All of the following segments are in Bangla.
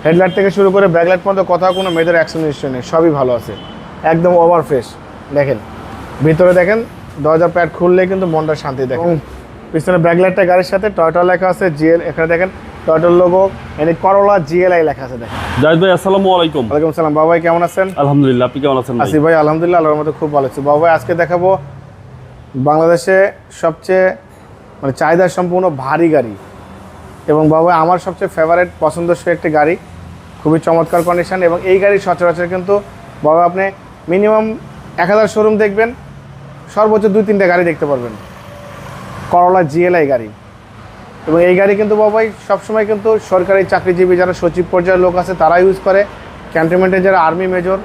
হেডলাইট থেকে শুরু করে ব্যাকলাইট পর্যন্ত কোথাও কোনো মেজর অ্যাক্সিডেন্ট হিস্ট্রি নেই, সবই ভালো আছে, একদম ওভার ফ্রেশ। দেখেন ভিতরে দেখেন দরজার প্যাড খুললেই কিন্তু মনটা শান্তি। দেখেন পিছনে ব্যাকলাইটটা গাড়ির সাথে টয়োটা লেখা আছে, জিএল, এখানে দেখেন টয়োটার লোগো, এনে করোলা জিএলআই লেখা আছে। দেখেন জাহিদ ভাই আসসালামু আলাইকুম। ওয়ালাইকুম আসসালাম। বাবা ভাই কেমন আছেন? আলহামদুলিল্লাহ, আপনি কেমন আছেন? আসি ভাই আলহামদুলিল্লাহ, আল্লাহর মধ্যে খুব ভালো আছি। বাবা ভাই আজকে দেখাবো বাংলাদেশে সবচেয়ে চাহিদা সম্পূর্ণ ভারী গাড়ি, এবং বাবা আমার সবচেয়ে ফেভারিট পছন্দসই একটি গাড়ি, খুবই চমৎকার কন্ডিশন। এবং এই গাড়ি সচরাচর কিন্তু বাবা আপনি মিনিমাম 1000 শোরুম দেখবেন, সর্বোচ্চ 2-3টা গাড়ি দেখতে পারবেন, করোলা জিএলআই গাড়ি। এবং এই গাড়ি কিন্তু বাবাই সবসময় কিন্তু সরকারি চাকরিজীবী যারা সচিব পর্যায়ের লোক আছে তারা ইউজ করে, ক্যান্টনমেন্টের যারা আর্মি মেজর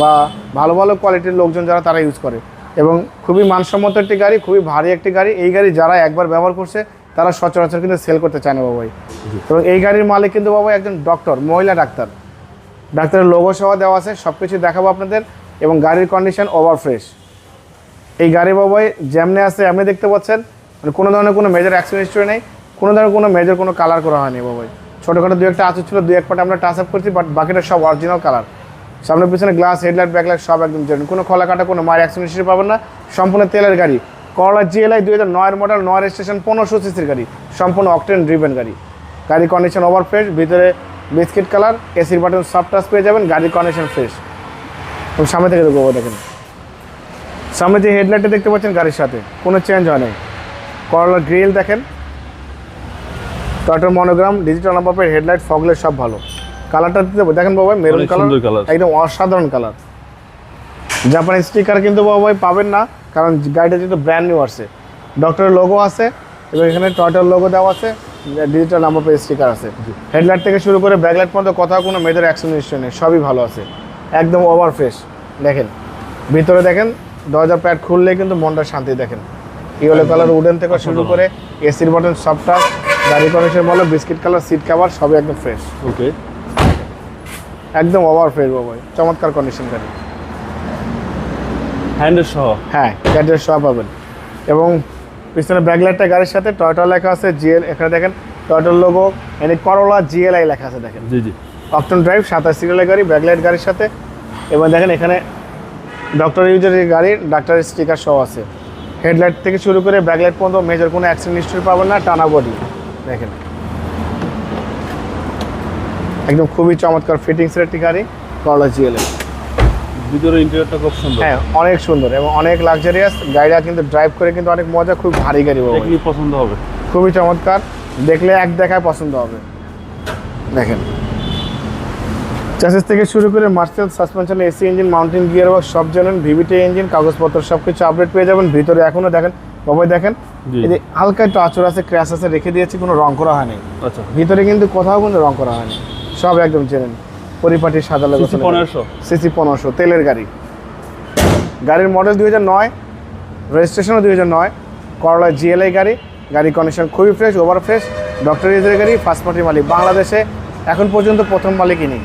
বা ভালো ভালো কোয়ালিটির লোকজন যারা তারা ইউজ করে। এবং খুবই মানসম্মত একটি গাড়ি, খুবই ভারী একটি গাড়ি। এই গাড়ি যারা একবার ব্যবহার করছে তারা সচরাচর কিন্তু সেল করতে চায় না বাবাই। এবং এই গাড়ির মালিক কিন্তু বাবাই একজন ডক্টর, মহিলা ডাক্তার, ডাক্তারের লোগো সহ দেওয়া আছে, সব কিছু দেখাবো আপনাদের। এবং গাড়ির কন্ডিশন ওভার ফ্রেশ। এই গাড়ি বাবাই যেমনি আছে এমনি দেখতে পাচ্ছেন, কোনো ধরনের কোনো মেজর অ্যাক্সিডেন্ট হিস্ট্রি নেই, কোনো ধরনের কোনো মেজর কোনো কালার করা হয়নি বাবাই। ছোটোখাটো 2-1টা আঁচড় ছিল, 2-1 পাটে আমরা টাচ আপ করছি, বাট বাকিটা সব অরিজিনাল কালার। সামনে পিছনে গ্লাস, হেডলাইট, ব্যাকলাইট সব একদম জেনুইন, কোনো খোলা কাটা কোনো মায়ের অ্যাক্সিডেন্ট হিস্ট্রি পাবেন না। সম্পূর্ণ তেলের গাড়ি, করোলা জিএলআই 2009 মডেল, 9 রেজিস্ট্রেশন, 1500 সিসির গাড়ি, সম্পূর্ণ অকটেন ড্রিভেন গাড়ি। গাড়ির কন্ডিশন ওভার ফ্রেশ, ভিতরে বিস্কিট কালার, এসির বাটন সফট টাচ পেয়ে যাবেন, গাড়ির কন্ডিশন ফ্রেশ। এবং সামনে থেকে দেখবো দেখেন, সামনে যে হেডলাইটটা দেখতে পাচ্ছেন গাড়ির সাথে কোনো চেঞ্জ হয় নাই। করোলার গ্রিল দেখেন, টয়োটার monogram, digital number plate, headlight, foglight সব ভালো। কালারটা দেখেন বাবা, মেরুন কালার, একদম অসাধারণ কালার। জাপানি স্টিকার কিন্তু বাবা পাবেন না, কারণ গাড়িটা যেহেতু ব্র্যান্ড নিউ আসছে। ডক্টরের লোগো আছে এবং এখানে টয়োটার লোগো দেওয়া আছে, ডিজিটাল নাম্বার প্লেট স্টিকার আছে। হেডলাইট থেকে শুরু করে ব্যাকলাইট পর্যন্ত কোথাও কোনো মেজর অ্যাক্সিডেন্ট হিস্ট্রি নেই, সবই ভালো আছে, একদম ওভার ফ্রেশ। দেখেন ভিতরে দেখেন দরজার প্যাড খুললেই কিন্তু মনটা শান্তি। দেখেন ইয়েলো কালার উডেন থেকে শুরু করে এসির বাটন সফট টাচ, গাড়ি কন্ডিশন বলো, বিস্কিট কালার সিট কভার সবই একদম ফ্রেশ। ওকে, একদম ওভার ফ্রেশ বাবা, চমৎকার কন্ডিশন গাড়ি। হ্যান্ডেল সহ, হ্যাঁ ক্যাটের সহ পাবেন। এবং পিছনে ব্যাকলাইটটা গাড়ির সাথে টয়োটা লেখা আছে, জিএল, এখানে দেখেন টয়োটার লোগো, এনে করোলা জিএলআই লেখা আছে। দেখেন জি জি, অকটেন ড্রাইভ, 27 সিরিয়ালের গাড়ি, ব্যাকলাইট গাড়ির সাথে। এবং দেখেন এখানে ডক্টর ইউজের গাড়ি, ডাক্তারের স্টিকার সহ আছে। হেডলাইট থেকে শুরু করে ব্যাকলাইট পর্যন্ত মেজর কোনো অ্যাক্সিডেন্ট হিস্ট্রি পাবেন না, টানা বডি। দেখেন একদম খুবই চমৎকার ফিটিংসের একটি গাড়ি, করোলা জিএলআই। ভিতরে ইন্টেরিয়রটা খুব সুন্দর, হ্যাঁ অনেক সুন্দর এবং অনেক লাক্সারিয়াস। গাড়িটা কিন্তু ড্রাইভ করে কিন্তু অনেক মজা, খুব ভারী গাড়ি বাবা, দেখলেই পছন্দ হবে, খুবই চমৎকার, দেখলে এক দেখায় পছন্দ হবে। দেখেন চ্যাসিস থেকে শুরু করে Marcel suspension, AC engine, mountain gear box সব জানেন, ভিভিটি ইঞ্জিন, কাগজপত্র সব কিছু আপডেট পেয়ে যাবেন। ভিতরে এখনও দেখেন বাবাই, দেখেন এই যে হালকা একটু আঁচড় আছে, ক্র্যাশ আছে, রেখে দিয়েছি, কোনো রং করা হয়নি। আচ্ছা, ভিতরে কিন্তু কোথাও কিন্তু রং করা হয়নি, সব একদম জেনুইন পরিপাটি সাদা লাগা। সিসি 1500 তেলের গাড়ি। গাড়ির মডেল 2009, রেজিস্ট্রেশনও 2009, করোলা জিএলআই গাড়ি। গাড়ির কন্ডিশন খুবই ফ্রেশ, ওভার ফ্রেশ, ডক্টর ইউজের গাড়ি, ফার্স্ট পার্টি মালিক, বাংলাদেশে এখন পর্যন্ত প্রথম মালিকই নেই।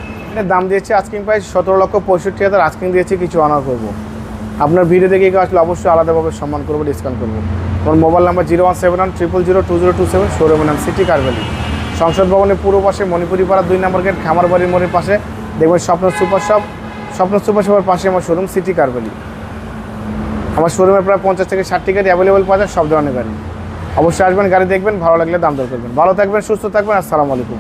দাম দিয়েছি আস্কিং প্রাইস 17,65,000, আস্কিং দিয়েছি, কিছু অনার করবো। আপনার ভিডিও দেখে কেউ আসলে অবশ্যই আলাদাভাবে সম্মান করবো, ডিসকাউন্ট করবো। আমার মোবাইল নাম্বার 01710002027, শোরুমের নাম সিটি কার ভ্যালি, সংসদ ভবনের পূর্ব পাশে, মণিপুরি পাড়া 2 নম্বর গেট, খামার বাড়ির মোড়ের পাশে দেখবেন স্বপ্ন সুপার শপ। স্বপ্ন সুপার শপের পাশে আমার শোরুম সিটি কার ভ্যালি। আমার শোরুমে প্রায় 50 থেকে 60টি গাড়ি অ্যাভেলেবেল পাওয়া যায়, সব ধরনের গাড়ি। অবশ্যই আসবেন, গাড়ি দেখবেন, ভালো লাগলে দাম দর করবেন। ভালো থাকবেন, সুস্থ থাকবেন, আসসালামু আলাইকুম।